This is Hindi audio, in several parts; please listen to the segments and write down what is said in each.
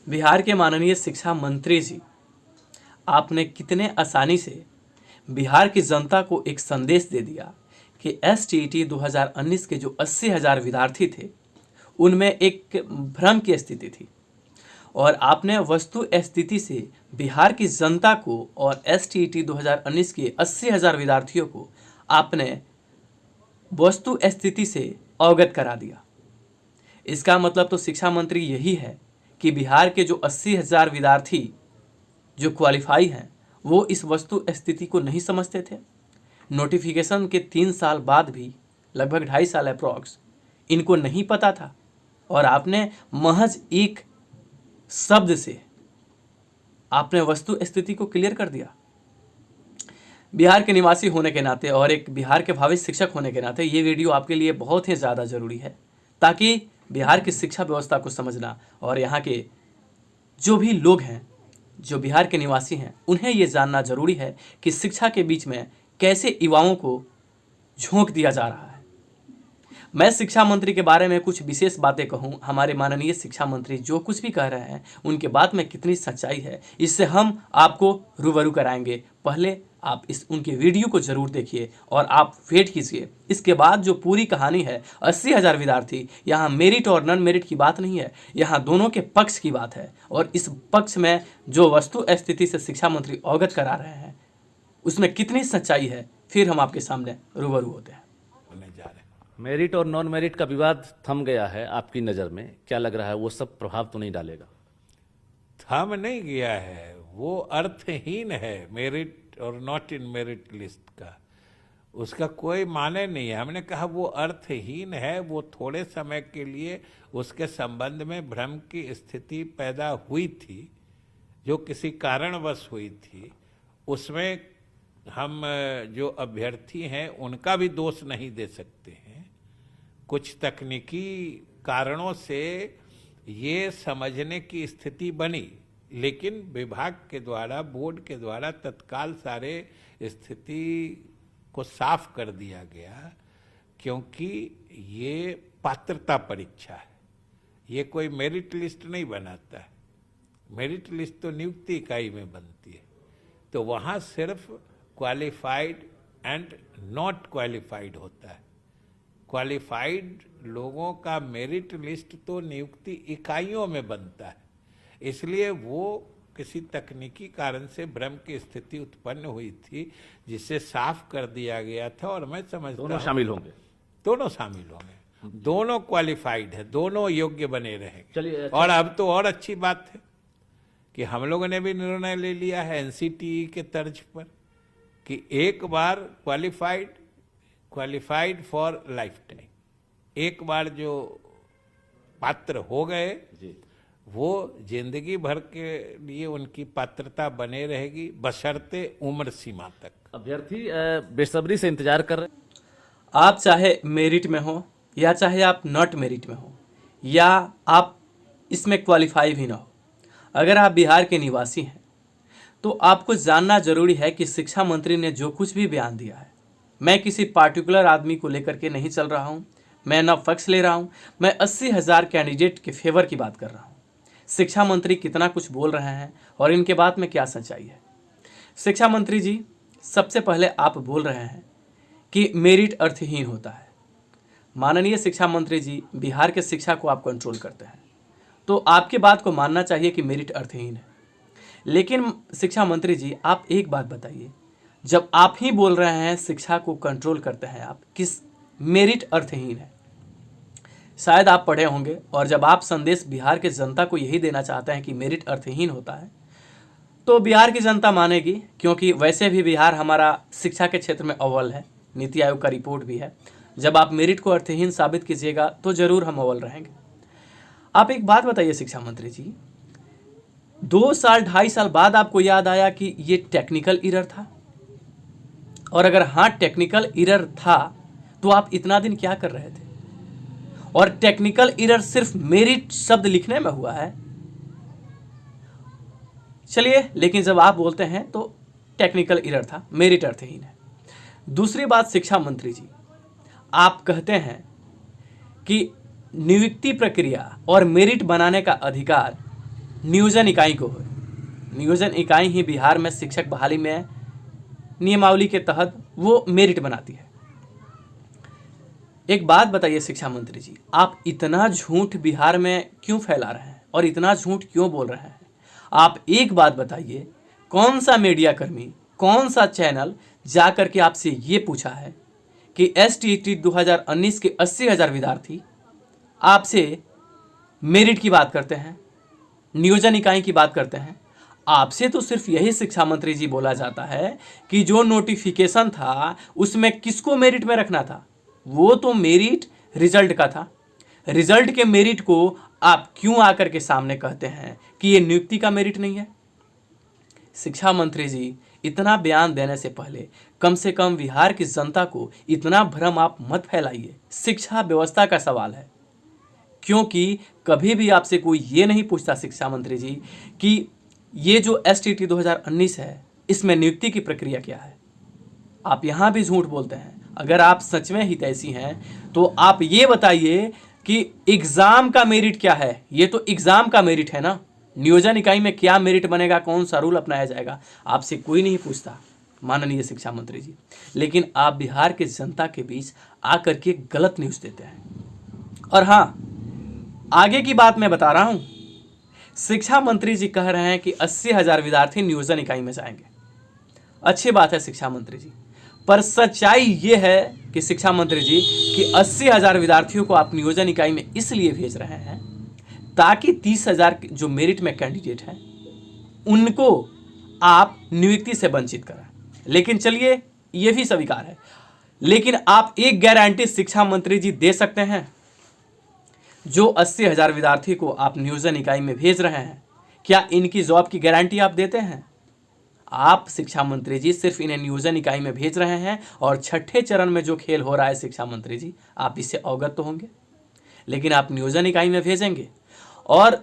बिहार के माननीय शिक्षा मंत्री जी, आपने कितने आसानी से बिहार की जनता को एक संदेश दे दिया कि एसटीईटी 2019 के जो 80,000 विद्यार्थी थे उनमें एक भ्रम की स्थिति थी, और आपने वस्तु स्थिति से बिहार की जनता को और एसटीईटी 2019 के 80,000 विद्यार्थियों को आपने वस्तु स्थिति से अवगत करा दिया। इसका मतलब तो शिक्षा मंत्री यही है कि बिहार के जो 80,000 विद्यार्थी जो क्वालिफाई हैं वो इस वस्तु स्थिति को नहीं समझते थे। नोटिफिकेशन के 3 साल बाद भी, लगभग 2.5 साल अप्रॉक्स, इनको नहीं पता था, और आपने महज एक शब्द से आपने वस्तु स्थिति को क्लियर कर दिया। बिहार के निवासी होने के नाते और एक बिहार के भावी शिक्षक होने के नाते ये वीडियो आपके लिए बहुत ही ज़्यादा ज़रूरी है, ताकि बिहार की शिक्षा व्यवस्था को समझना और यहाँ के जो भी लोग हैं जो बिहार के निवासी हैं उन्हें ये जानना जरूरी है कि शिक्षा के बीच में कैसे युवाओं को झोंक दिया जा रहा है। मैं शिक्षा मंत्री के बारे में कुछ विशेष बातें कहूं, हमारे माननीय शिक्षा मंत्री जो कुछ भी कह रहे हैं उनके बात में कितनी सच्चाई है, इससे हम आपको रूबरू कराएंगे। पहले आप उनके वीडियो को जरूर देखिए और आप वेट कीजिए। इसके बाद जो पूरी कहानी है, 80,000 विद्यार्थी, यहाँ मेरिट और नॉन मेरिट की बात नहीं है, यहाँ दोनों के पक्ष की बात है, और इस पक्ष में जो वस्तु स्थिति से शिक्षा मंत्री अवगत करा रहे हैं उसमें कितनी सच्चाई है, फिर हम आपके सामने रूबरू होते हैं। मेरिट और नॉन मेरिट का विवाद थम गया है, आपकी नज़र में क्या लग रहा है, वो सब प्रभाव तो नहीं डालेगा? थम नहीं गया है, वो अर्थहीन है। मेरिट और नॉट इन मेरिट लिस्ट का उसका कोई माने नहीं है। हमने कहा वो अर्थहीन है, वो थोड़े समय के लिए उसके संबंध में भ्रम की स्थिति पैदा हुई थी, जो किसी कारणवश हुई थी। उसमें हम जो अभ्यर्थी हैं उनका भी दोष नहीं दे सकते हैं। कुछ तकनीकी कारणों से ये समझने की स्थिति बनी, लेकिन विभाग के द्वारा, बोर्ड के द्वारा तत्काल सारे स्थिति को साफ कर दिया गया, क्योंकि ये पात्रता परीक्षा है, ये कोई मेरिट लिस्ट नहीं बनाता है। मेरिट लिस्ट तो नियुक्ति इकाई में बनती है, तो वहाँ सिर्फ क्वालिफाइड एंड नॉट क्वालिफाइड होता है। क्वालिफाइड लोगों का मेरिट लिस्ट तो नियुक्ति इकाइयों में बनता है, इसलिए वो किसी तकनीकी कारण से भ्रम की स्थिति उत्पन्न हुई थी, जिसे साफ कर दिया गया था। और मैं समझता हूं दोनों शामिल होंगे, दोनों शामिल होंगे, दोनों क्वालिफाइड है, दोनों योग्य बने रहेंगे। चलिए, और अब तो और अच्छी बात है कि हम लोगों ने भी निर्णय ले लिया है एनसीटीई के तर्ज पर कि एक बार क्वालिफाइड फॉर लाइफ टाइम, एक बार जो पात्र हो गए वो जिंदगी भर के लिए उनकी पात्रता बने रहेगी, बशर्ते उम्र सीमा तक। अभ्यर्थी बेसब्री से इंतजार कर रहे हैं। आप चाहे मेरिट में हो या चाहे आप नॉट मेरिट में हो या आप इसमें क्वालिफाई भी ना हो, अगर आप बिहार के निवासी हैं तो आपको जानना जरूरी है कि शिक्षा मंत्री ने जो कुछ भी बयान दिया है, मैं किसी पार्टिकुलर आदमी को लेकर के नहीं चल रहा हूं, मैं ना पक्ष ले रहा हूं, मैं 80,000 कैंडिडेट के फेवर की बात कर रहा हूं। शिक्षा मंत्री कितना कुछ बोल रहे हैं और इनके बात में क्या सच्चाई है। शिक्षा मंत्री जी, सबसे पहले आप बोल रहे हैं कि मेरिट अर्थहीन होता है। माननीय शिक्षा मंत्री जी, बिहार के शिक्षा को आप कंट्रोल करते हैं, तो आपकी बात को मानना चाहिए कि मेरिट अर्थहीन है। लेकिन शिक्षा मंत्री जी, आप एक बात बताइए, जब आप ही बोल रहे हैं शिक्षा को कंट्रोल करते हैं आप, किस मेरिट अर्थहीन है? शायद आप पढ़े होंगे, और जब आप संदेश बिहार के जनता को यही देना चाहते हैं कि मेरिट अर्थहीन होता है, तो बिहार की जनता मानेगी, क्योंकि वैसे भी बिहार हमारा शिक्षा के क्षेत्र में अव्वल है, नीति आयोग का रिपोर्ट भी है। जब आप मेरिट को अर्थहीन साबित कीजिएगा तो जरूर हम अव्वल रहेंगे। आप एक बात बताइए शिक्षा मंत्री जी, 2 साल 2.5 साल बाद आपको याद आया कि ये टेक्निकल एरर था, और अगर हाँ टेक्निकल एरर था तो आप इतना दिन क्या कर रहे थे? और टेक्निकल एरर सिर्फ मेरिट शब्द लिखने में हुआ है। चलिए, लेकिन जब आप बोलते हैं तो टेक्निकल एरर था, मेरिट अर्थहीन है। दूसरी बात शिक्षा मंत्री जी, आप कहते हैं कि नियुक्ति प्रक्रिया और मेरिट बनाने का अधिकार नियोजन इकाई को है। नियोजन इकाई ही बिहार में शिक्षक बहाली में नियमावली के तहत वो मेरिट बनाती है। एक बात बताइए शिक्षा मंत्री जी, आप इतना झूठ बिहार में क्यों फैला रहे हैं और इतना झूठ क्यों बोल रहे हैं? आप एक बात बताइए, कौन सा मीडिया कर्मी, कौन सा चैनल जाकर के आपसे ये पूछा है कि STET 2019 के 80,000 विद्यार्थी आपसे मेरिट की बात करते हैं, नियोजन इकाई की बात करते हैं? आपसे तो सिर्फ यही शिक्षा मंत्री जी बोला जाता है कि जो नोटिफिकेशन था उसमें किसको मेरिट में रखना था, वो तो मेरिट रिजल्ट का था। रिजल्ट के मेरिट को आप क्यों आकर के सामने कहते हैं कि ये नियुक्ति का मेरिट नहीं है? शिक्षा मंत्री जी, इतना बयान देने से पहले कम से कम बिहार की जनता को इतना भ्रम आप मत फैलाइए। शिक्षा व्यवस्था का सवाल है, क्योंकि कभी भी आपसे कोई ये नहीं पूछता शिक्षा मंत्री जी कि ये जो STET 2019 है इसमें नियुक्ति की प्रक्रिया क्या है। आप यहाँ भी झूठ बोलते हैं। अगर आप सच में हितैषी हैं तो आप ये बताइए कि एग्जाम का मेरिट क्या है। ये तो एग्जाम का मेरिट है ना, नियोजन इकाई में क्या मेरिट बनेगा, कौन सा रूल अपनाया जाएगा, आपसे कोई नहीं पूछता माननीय शिक्षा मंत्री जी। लेकिन आप बिहार के जनता के बीच आकर के गलत न्यूज़ देते हैं। और हाँ, आगे की बात मैं बता रहा हूँ। शिक्षा मंत्री जी कह रहे हैं कि 80,000 विद्यार्थी नियोजन इकाई में जाएंगे। अच्छी बात है शिक्षा मंत्री जी, पर सच्चाई ये है कि शिक्षा मंत्री जी कि 80,000 विद्यार्थियों को आप नियोजन इकाई में इसलिए भेज रहे हैं ताकि 30,000 जो मेरिट में कैंडिडेट हैं उनको आप नियुक्ति से वंचित करें। लेकिन चलिए, ये भी स्वीकार है, लेकिन आप एक गारंटी शिक्षा मंत्री जी दे सकते हैं? जो 80,000 विद्यार्थी को आप नियोजन इकाई में भेज रहे हैं, क्या इनकी जॉब की गारंटी आप देते हैं? आप शिक्षा मंत्री जी सिर्फ इन्हें नियोजन इकाई में भेज रहे हैं और छठे चरण में जो खेल हो रहा है शिक्षा मंत्री जी, आप इससे अवगत तो होंगे। लेकिन आप नियोजन इकाई में भेजेंगे और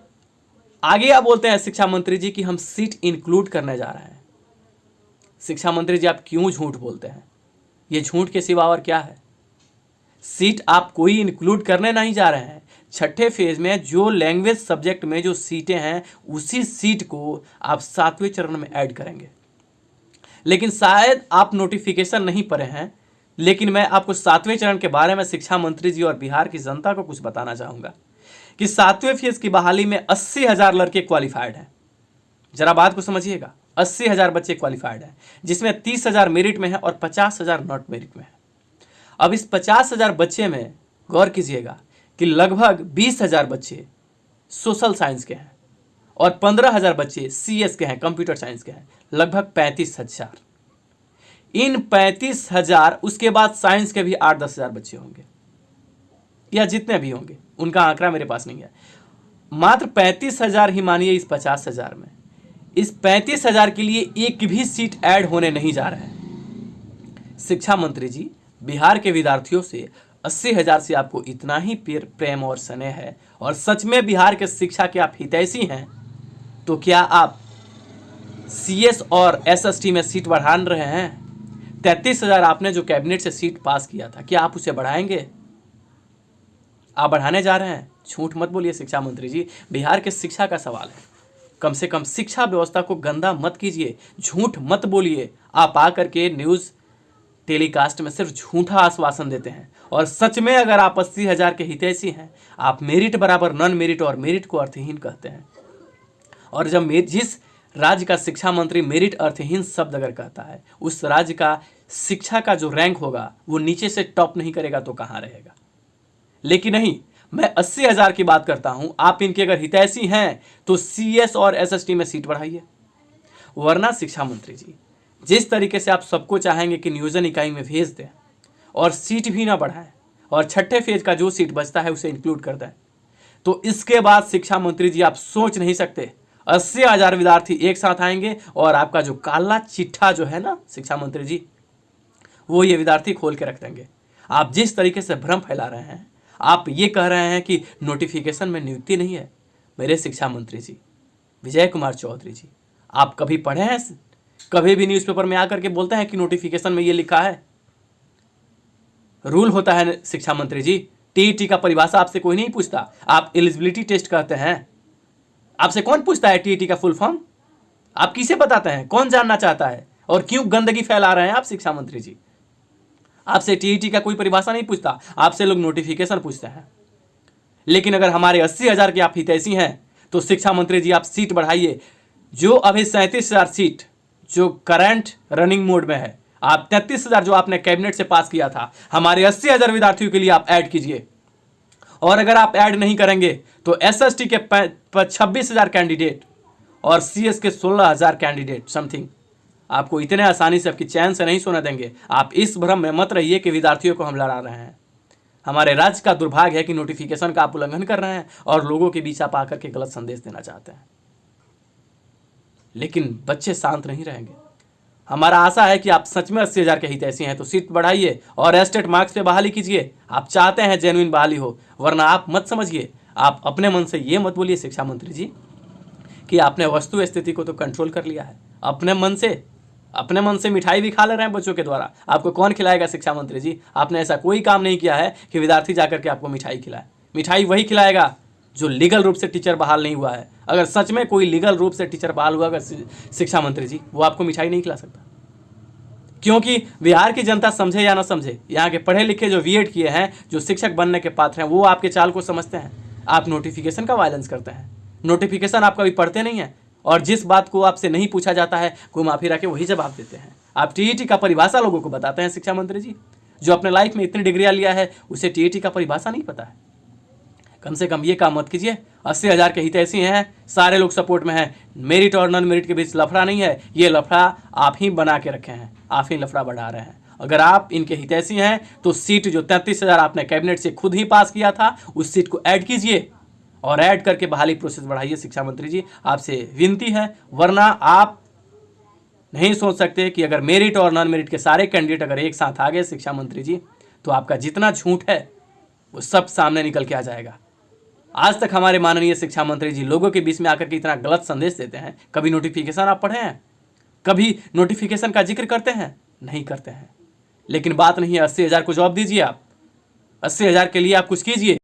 आगे आप बोलते हैं शिक्षा मंत्री जी कि हम सीट इंक्लूड करने जा रहे हैं। शिक्षा मंत्री जी, आप क्यों झूठ बोलते हैं? ये झूठ के सिवा और क्या है? सीट आप कोई इंक्लूड करने नहीं जा रहे हैं। छठे फेज में जो लैंग्वेज सब्जेक्ट में जो सीटें हैं उसी सीट को आप 7वें चरण में ऐड करेंगे। लेकिन शायद आप नोटिफिकेशन नहीं पढ़े हैं, लेकिन मैं आपको 7वें चरण के बारे में शिक्षा मंत्री जी और बिहार की जनता को कुछ बताना चाहूँगा कि 7वें फेज की बहाली में 80,000 लड़के क्वालिफाइड हैं। जरा बात को समझिएगा, 80,000 बच्चे क्वालिफाइड हैं, जिसमें 30,000 मेरिट में है और 50,000 नॉट मेरिट में है। अब इस 50,000 बच्चे में गौर कीजिएगा कि लगभग 20,000 बच्चे सोशल साइंस के हैं और 15,000 बच्चे CS के हैं, कंप्यूटर साइंस के हैं, लगभग 35,000। इन 35,000 उसके बाद साइंस के भी 8-10,000 बच्चे होंगे, या जितने भी होंगे, उनका आंकड़ा मेरे पास नहीं है। मात्र 35,000 ही मानिए इस 50,000 में। इस 35,000 के लिए एक भी सीट ऐड होने नहीं जा रहा है। शिक्षा मंत्री जी, बिहार के विद्यार्थियों से 80,000 से आपको इतना ही प्रेम और स्नेह है और सच में बिहार के शिक्षा के आप हितैषी हैं, तो क्या आप CS और SST में सीट बढ़ा रहे हैं? 33,000 आपने जो कैबिनेट से सीट पास किया था, क्या आप उसे बढ़ाएंगे? आप बढ़ाने जा रहे हैं? झूठ मत बोलिए शिक्षा मंत्री जी, बिहार के शिक्षा का सवाल है। कम से कम शिक्षा व्यवस्था को गंदा मत कीजिए, झूठ मत बोलिए। आप आकर के न्यूज़ टेलीकास्ट में सिर्फ झूठा आश्वासन देते हैं और सच में अगर आप 80,000 के हितैषी हैं, आप मेरिट बराबर नॉन मेरिट और मेरिट को अर्थहीन कहते हैं। और जब जिस राज्य का शिक्षा मंत्री मेरिट अर्थहीन शब्द अगर कहता है, उस राज्य का शिक्षा का जो रैंक होगा वो नीचे से टॉप नहीं करेगा तो कहाँ रहेगा? लेकिन नहीं, मैं 80,000 की बात करता हूं। आप इनके अगर हितैषी हैं तो CS और SST में सीट बढ़ाइए, वरना शिक्षा मंत्री जी जिस तरीके से आप सबको चाहेंगे कि नियोजन इकाई में भेज दें और सीट भी ना बढ़ाएं और छठे फेज का जो सीट बचता है उसे इंक्लूड कर दें, तो इसके बाद शिक्षा मंत्री जी आप सोच नहीं सकते 80,000 विद्यार्थी एक साथ आएंगे और आपका जो काला चिट्ठा जो है ना शिक्षा मंत्री जी, वो ये विद्यार्थी खोल के रख देंगे। आप जिस तरीके से भ्रम फैला रहे हैं, आप ये कह रहे हैं कि नोटिफिकेशन में नियुक्ति नहीं है। मेरे शिक्षा मंत्री जी विजय कुमार चौधरी जी, आप कभी पढ़े हैं? कभी भी न्यूज़पेपर में आकर के बोलते हैं कि नोटिफिकेशन में ये लिखा है? रूल होता है शिक्षा मंत्री जी, TET का परिभाषा आपसे कोई नहीं पूछता। आप एलिजिबिलिटी टेस्ट कहते हैं, आपसे कौन पूछता है टीईटी का फुल फॉर्म? आप किसे बताते हैं? कौन जानना चाहता है? और क्यों गंदगी फैला रहे हैं आप शिक्षा मंत्री जी? आपसे टीईटी का कोई परिभाषा नहीं पूछता, आपसे लोग नोटिफिकेशन पूछते हैं। लेकिन अगर हमारे 80,000 की आप हितैषी हैं तो शिक्षा मंत्री जी आप सीट बढ़ाइए। जो अभी 37,000 सीट जो करंट रनिंग मोड में है, आप 33,000 जो आपने कैबिनेट से पास किया था, हमारे 80,000 विद्यार्थियों के लिए आप ऐड कीजिए। और अगर आप ऐड नहीं करेंगे तो एसएसटी के 26,000 कैंडिडेट और सीएस के 16,000 कैंडिडेट समथिंग आपको इतने आसानी से आपकी चैन से नहीं सोने देंगे। आप इस भ्रम में मत रहिए कि विद्यार्थियों को हम लड़ा रहे हैं। हमारे राज्य का दुर्भाग्य है कि नोटिफिकेशन का आप उल्लंघन कर रहे हैं और लोगों के बीच आप आकर के गलत संदेश देना चाहते हैं। लेकिन बच्चे शांत नहीं रहेंगे। हमारा आशा है कि आप सच में 80,000 के हितैषी हैं तो सीट बढ़ाइए और एस्टेट मार्क्स पे बहाली कीजिए। आप चाहते हैं जेन्युइन बहाली हो, वरना आप मत समझिए, आप अपने मन से ये मत बोलिए शिक्षा मंत्री जी कि आपने वस्तु स्थिति को तो कंट्रोल कर लिया है। अपने मन से मिठाई भी खा ले रहे हैं बच्चों के द्वारा। आपको कौन खिलाएगा शिक्षा मंत्री जी? आपने ऐसा कोई काम नहीं किया है कि विद्यार्थी जाकर के आपको मिठाई खिलाए। मिठाई वही खिलाएगा जो लीगल रूप से टीचर बहाल नहीं हुआ है। अगर सच में कोई लीगल रूप से टीचर बहाल हुआ अगर शिक्षा मंत्री जी, वो आपको मिठाई नहीं खिला सकता। क्योंकि बिहार की जनता समझे या ना समझे, यहाँ के पढ़े लिखे जो बीएड किए हैं, जो शिक्षक बनने के पात्र हैं, वो आपके चाल को समझते हैं। आप नोटिफिकेशन का वायलेंस करते हैं। नोटिफिकेशन आप कभी पढ़ते नहीं हैं और जिस बात को आपसे नहीं पूछा जाता है घुमा फिरा के वही जवाब देते हैं। आप टीईटी का परिभाषा लोगों को बताते हैं शिक्षा मंत्री जी। जो अपने लाइफ में इतनी डिग्रियां लिया है उसे टीईटी का परिभाषा नहीं पता है। कम से कम ये काम मत कीजिए। 80,000 के हितैषी हैं, सारे लोग सपोर्ट में हैं। मेरिट और नॉन मेरिट के बीच लफड़ा नहीं है, ये लफड़ा आप ही बना के रखे हैं, आप ही लफड़ा बढ़ा रहे हैं। अगर आप इनके हितैषी हैं तो सीट जो 33,000 आपने कैबिनेट से खुद ही पास किया था उस सीट को ऐड कीजिए और ऐड करके बहाली प्रोसेस बढ़ाइए। शिक्षा मंत्री जी आपसे विनती है, वरना आप नहीं सोच सकते कि अगर मेरिट और नॉन मेरिट के सारे कैंडिडेट अगर एक साथ आ गए शिक्षा मंत्री जी, तो आपका जितना झूठ है वो सब सामने निकल के आ जाएगा। आज तक हमारे माननीय शिक्षा मंत्री जी लोगों के बीच में आकर के इतना गलत संदेश देते हैं। कभी नोटिफिकेशन आप पढ़े हैं? कभी नोटिफिकेशन का जिक्र करते हैं? नहीं करते हैं। लेकिन बात नहीं है, 80,000 को जॉब दीजिए। आप 80,000 के लिए आप कुछ कीजिए।